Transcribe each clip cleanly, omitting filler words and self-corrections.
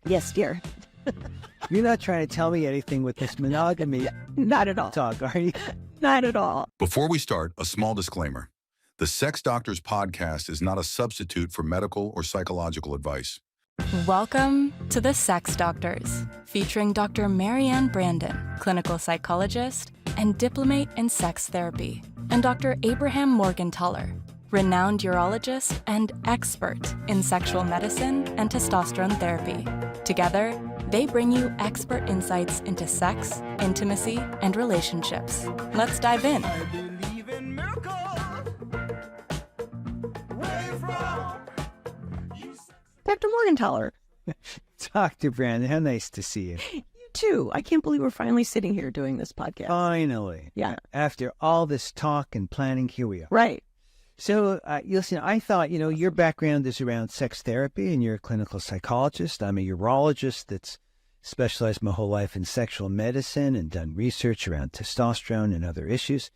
Yes, dear. You're not trying to tell me anything with this monogamy Not at all. talk, are you? Not at all. Before we start, a small disclaimer. The Sex Doctors podcast is not a substitute for medical or psychological advice. Welcome to the Sex Doctors, featuring Dr. Marianne Brandon, clinical psychologist and diplomate in sex therapy, and Dr. Abraham Morgantaler, renowned urologist and expert in sexual medicine and testosterone therapy. Together, they bring you expert insights into sex, intimacy, and relationships. Let's dive in. Dr. Morgantaler. Dr. Brandon, how nice to see you. You too. I can't believe we're finally sitting here doing this podcast. Finally. Yeah. After all this talk and planning, here we are. Right. So, listen, I thought, your background is around sex therapy and you're a clinical psychologist. I'm a urologist that's specialized my whole life in sexual medicine and done research around testosterone and other issues.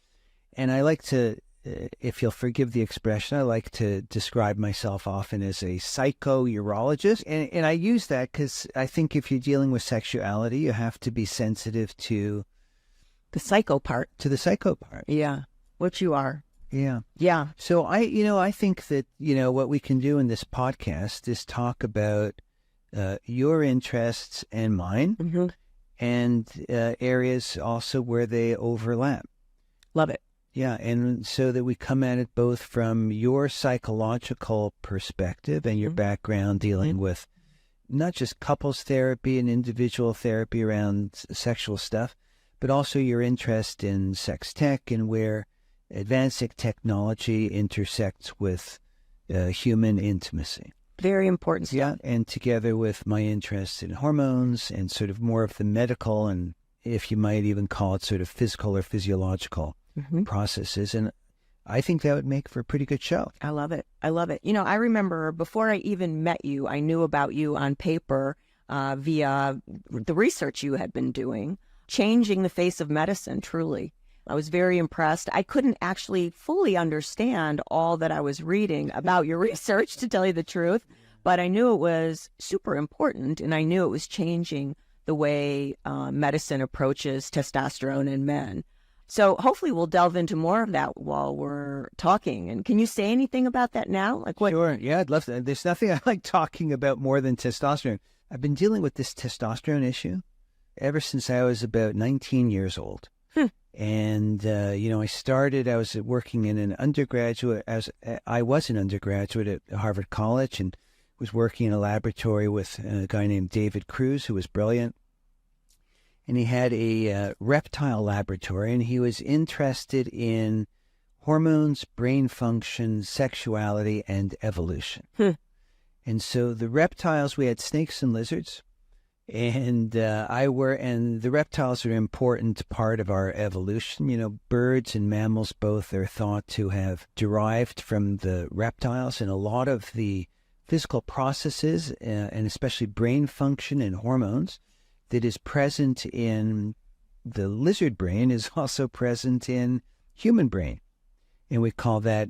And I like to, if you'll forgive the expression, I like to describe myself often as a psycho-urologist. And I use that because I think if you're dealing with sexuality, you have to be sensitive to the psycho part. To the psycho part. Yeah. Which you are. Yeah. Yeah. So I think that, what we can do in this podcast is talk about your interests and mine, Mm-hmm. and areas also where they overlap. Love it. Yeah. And so that we come at it both from your psychological perspective and your Mm-hmm. background dealing with not just couples therapy and individual therapy around sexual stuff, but also your interest in sex tech and where advancing technology intersects with human intimacy. Very important stuff. Yeah, and together with my interest in hormones and sort of more of the medical and, if you might even call it, sort of physical or physiological Mm-hmm. processes. And I think that would make for a pretty good show. I love it. I love it. I remember before I even met you, I knew about you on paper via the research you had been doing, changing the face of medicine, truly. I was very impressed. I couldn't actually fully understand all that I was reading about your research, to tell you the truth, but I knew it was super important, and I knew it was changing the way medicine approaches testosterone in men. So hopefully we'll delve into more of that while we're talking. And can you say anything about that now? Like what? Sure. Yeah, I'd love to. There's nothing I like talking about more than testosterone. I've been dealing with this testosterone issue ever since I was about 19 years old. And, I was working in an undergraduate, I was an undergraduate at Harvard College and was working in a laboratory with a guy named David Cruz, who was brilliant. And he had a reptile laboratory, and he was interested in hormones, brain function, sexuality, and evolution. And so the reptiles, we had snakes and lizards. And the reptiles are an important part of our evolution. Birds and mammals both are thought to have derived from the reptiles, and a lot of the physical processes, and especially brain function and hormones, that is present in the lizard brain is also present in human brain. And we call that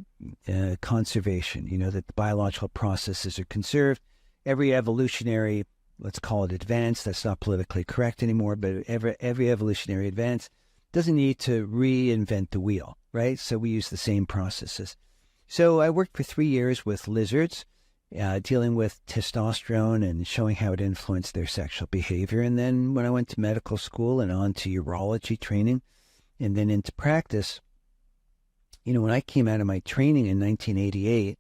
conservation, that the biological processes are conserved. Every evolutionary, let's call it advance, that's not politically correct anymore, but every evolutionary advance doesn't need to reinvent the wheel, right? So we use the same processes. So I worked for 3 years with lizards, dealing with testosterone and showing how it influenced their sexual behavior. And then when I went to medical school and on to urology training and then into practice, when I came out of my training in 1988,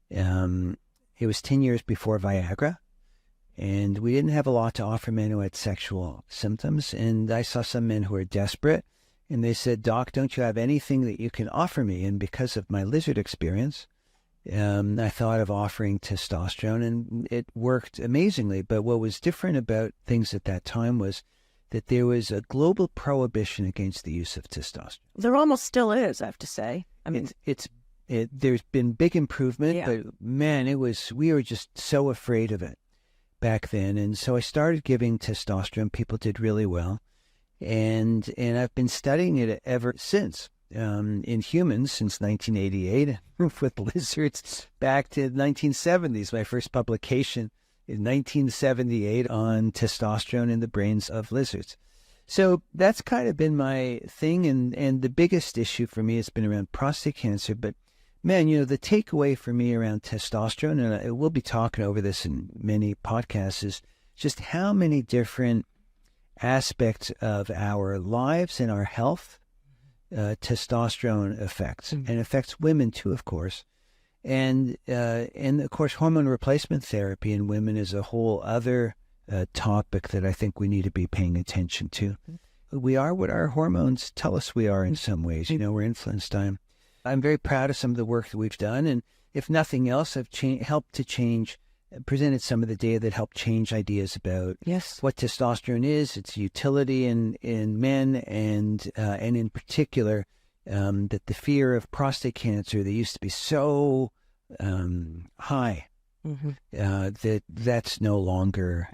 it was 10 years before Viagra. And we didn't have a lot to offer men who had sexual symptoms. And I saw some men who were desperate. And they said, "Doc, don't you have anything that you can offer me?" And because of my lizard experience, I thought of offering testosterone. And it worked amazingly. But what was different about things at that time was that there was a global prohibition against the use of testosterone. There almost still is, I have to say. I mean, there's been big improvement, Yeah. but man, we were just so afraid of it back then. And so I started giving testosterone. People did really well. And I've been studying it ever since, in humans since 1988, with lizards back to 1970s. My first publication in 1978 on testosterone in the brains of lizards. So that's kind of been my thing. And the biggest issue for me has been around prostate cancer. But man, the takeaway for me around testosterone, and we'll be talking over this in many podcasts, is just how many different aspects of our lives and our health testosterone affects, and affects women too, of course. And of course, hormone replacement therapy in women is a whole other topic that I think we need to be paying attention to. We are what our hormones tell us we are in some ways. We're influenced. I'm very proud of some of the work that we've done. And if nothing else, I've helped to presented some of the data that helped change ideas about what testosterone is, its utility in men, and in particular, that the fear of prostate cancer that used to be so high, that's no longer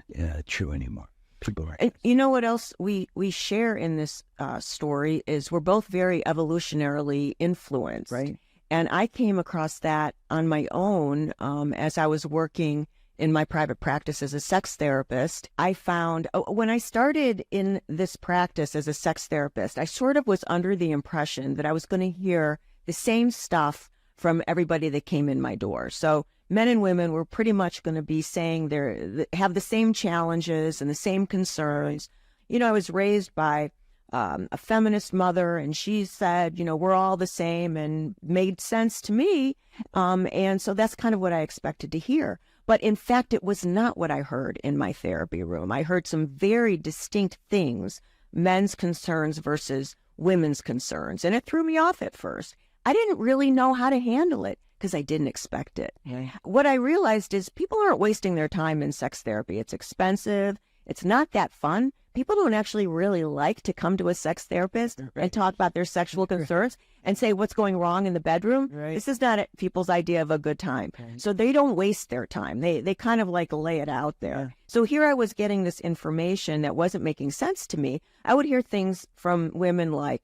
true anymore. People are. And you know what else we share in this story is we're both very evolutionarily influenced. Right. And I came across that on my own as I was working in my private practice as a sex therapist. I found when I started in this practice as a sex therapist, I sort of was under the impression that I was going to hear the same stuff from everybody that came in my door. So men and women were pretty much going to be saying they have the same challenges and the same concerns. I was raised by a feminist mother, and she said, we're all the same, and made sense to me. And so that's kind of what I expected to hear. But in fact, it was not what I heard in my therapy room. I heard some very distinct things, men's concerns versus women's concerns. And it threw me off at first. I didn't really know how to handle it because I didn't expect it. Yeah. What I realized is people aren't wasting their time in sex therapy. It's expensive. It's not that fun. People don't actually really like to come to a sex therapist and talk about their sexual concerns and say what's going wrong in the bedroom. Right. This is not people's idea of a good time. Right. So they don't waste their time. They kind of like lay it out there. Yeah. So here I was getting this information that wasn't making sense to me. I would hear things from women like,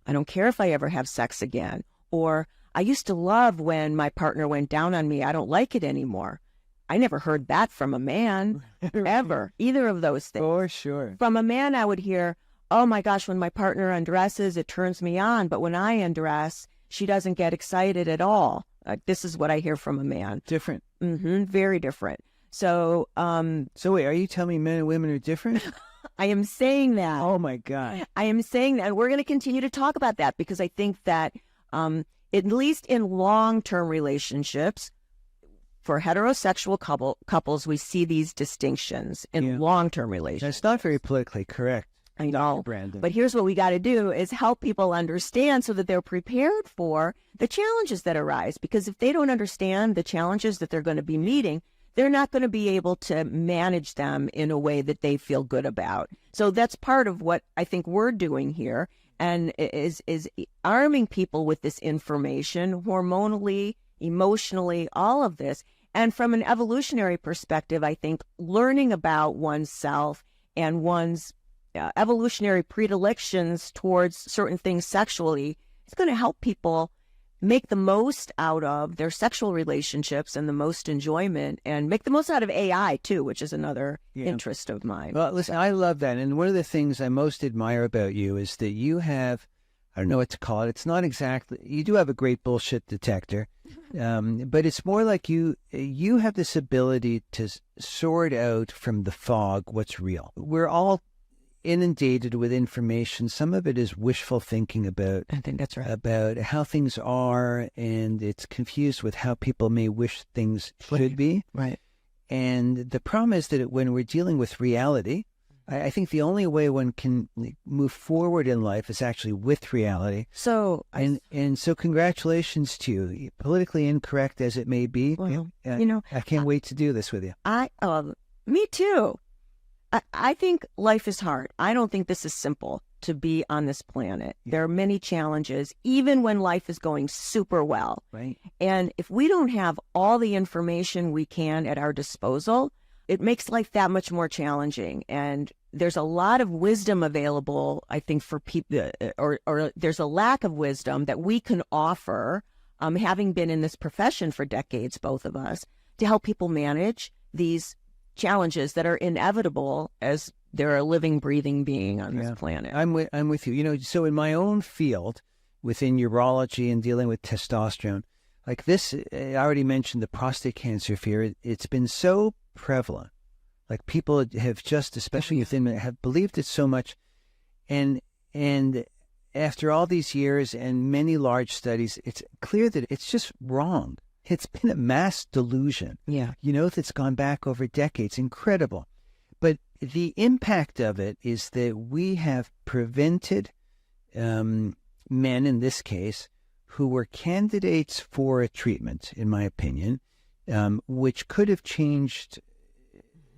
I don't care if I ever have sex again. Or I used to love when my partner went down on me. I don't like it anymore. I never heard that from a man, ever, either of those things. For sure. From a man, I would hear, oh my gosh, when my partner undresses, it turns me on. But when I undress, she doesn't get excited at all. This is what I hear from a man. Different. Very different. So, So wait, are you telling me men and women are different? I am saying that. Oh my God. I am saying that. And we're going to continue to talk about that because I think that at least in long-term relationships, for heterosexual couples, we see these distinctions in long-term relationships. That's not very politically correct. I know, Brandon. but here's what we got to do is help people understand so that they're prepared for the challenges that arise. Because if they don't understand the challenges that they're going to be meeting, they're not going to be able to manage them in a way that they feel good about. So that's part of what I think we're doing here, and is arming people with this information hormonally, emotionally, all of this. And from an evolutionary perspective, I think learning about oneself and one's evolutionary predilections towards certain things sexually is going to help people make the most out of their sexual relationships and the most enjoyment, and make the most out of AI too, which is another interest of mine. Well, listen, I love that. And one of the things I most admire about you is that you have, I don't know what to call it. It's not exactly, you do have a great bullshit detector, but it's more like you have this ability to sort out from the fog what's real. We're all inundated with information. Some of it is wishful thinking about, I think that's right, about how things are, and it's confused with how people may wish things should be. Right. And the problem is that when we're dealing with reality, I think the only way one can move forward in life is actually with reality. So, and so congratulations to you, politically incorrect as it may be. Well, I can't wait to do this with you. Me too. I think life is hard. I don't think this is simple to be on this planet. Yeah. There are many challenges, even when life is going super well. Right. And if we don't have all the information we can at our disposal, it makes life that much more challenging. And there's a lot of wisdom available, I think, for people, or there's a lack of wisdom that we can offer, having been in this profession for decades, both of us, to help people manage these challenges that are inevitable as they're a living, breathing being on this planet. I'm with you. You know, so in my own field, within urology and dealing with testosterone, like this, I already mentioned the prostate cancer fear. It's been so prevalent. Like people have just, especially within, have believed it so much. And after all these years and many large studies, it's clear that it's just wrong. It's been a mass delusion. Yeah. You know, that's gone back over decades. Incredible. But the impact of it is that we have prevented men, in this case, who were candidates for a treatment, in my opinion, which could have changed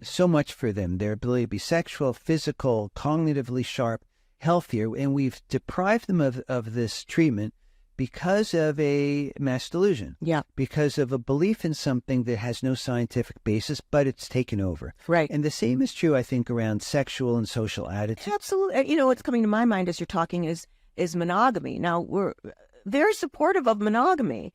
so much for them, their ability to be sexual, physical, cognitively sharp, healthier, and we've deprived them of this treatment because of a mass delusion. Yeah. Because of a belief in something that has no scientific basis, but it's taken over. Right. And the same is true, I think, around sexual and social attitudes. Absolutely. You know, what's coming to my mind as you're talking is monogamy. Now, we're very supportive of monogamy,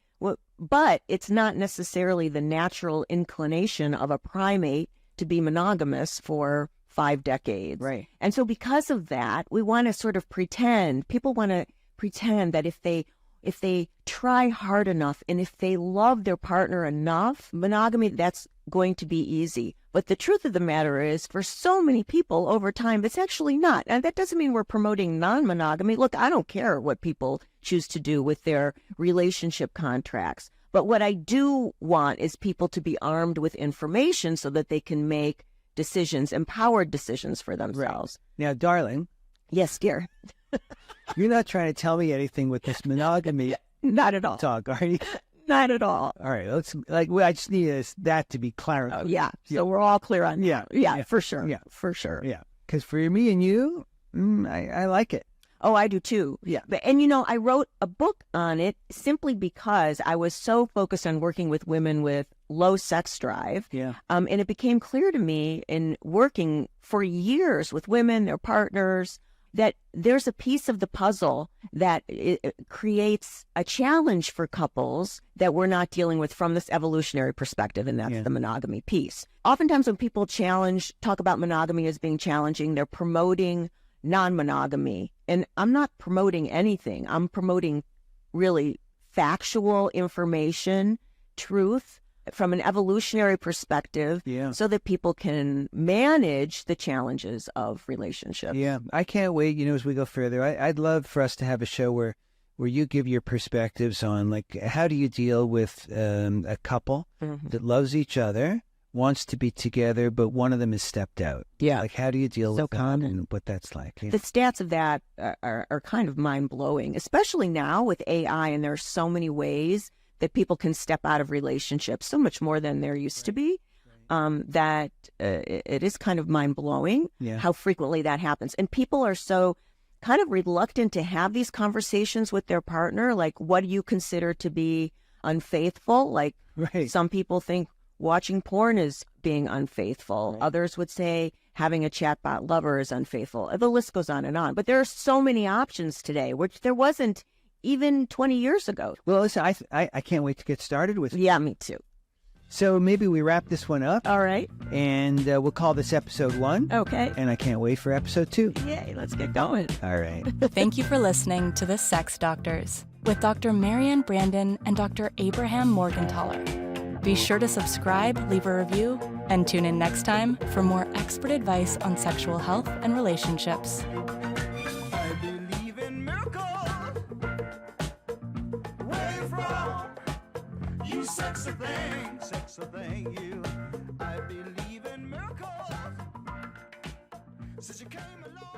but it's not necessarily the natural inclination of a primate to be monogamous for 5 decades. Right. And so because of that, we want to sort of pretend, people want to pretend that if they try hard enough and if they love their partner enough, monogamy, that's going to be easy. But the truth of the matter is, for so many people over time, it's actually not. And that doesn't mean we're promoting non-monogamy. Look, I don't care what people choose to do with their relationship contracts. But what I do want is people to be armed with information so that they can make decisions, empowered decisions for themselves. Right. Now, darling. Yes, dear. You're not trying to tell me anything with this monogamy Not at all. talk, are you? Not at all. All right. I just need that to be clarified. Yeah. So we're all clear on that. Yeah. Yeah, for sure. Yeah. For sure. Yeah. Because for me and you, I like it. Oh, I do too. Yeah. And, you know, I wrote a book on it simply because I was so focused on working with women with low sex drive. Yeah. And it became clear to me in working for years with women, their partners, that there's a piece of the puzzle that it creates a challenge for couples that we're not dealing with from this evolutionary perspective, and that's the monogamy piece. Oftentimes when people talk about monogamy as being challenging, they're promoting non-monogamy. And I'm not promoting anything. I'm promoting really factual information, truth, from an evolutionary perspective, so that people can manage the challenges of relationships. Yeah, I can't wait, as we go further. I'd love for us to have a show where you give your perspectives on, like, how do you deal with a couple that loves each other, wants to be together, but one of them has stepped out. Yeah. Like, how do you deal with that common. and what that's like? Yeah. The stats of that are kind of mind-blowing, especially now with AI, and there are so many ways that people can step out of relationships, so much more than there used to be, that it is kind of mind-blowing how frequently that happens. And people are so kind of reluctant to have these conversations with their partner, like, what do you consider to be unfaithful? Like, some people think watching porn is being unfaithful. Right. Others would say having a chatbot lover is unfaithful. The list goes on and on. But there are so many options today, which there wasn't even 20 years ago. Well, listen, I can't wait to get started with it. Yeah, me too. So maybe we wrap this one up. All right. And we'll call this episode 1. Okay. And I can't wait for episode 2. Yay, let's get going. All right. Thank you for listening to The Sex Doctors with Dr. Marianne Brandon and Dr. Abraham Morgantaler. Be sure to subscribe, leave a review, and tune in next time for more expert advice on sexual health and relationships. I believe in miracles. Where you from? You sexy thing, you. I believe in miracles. Since you came along.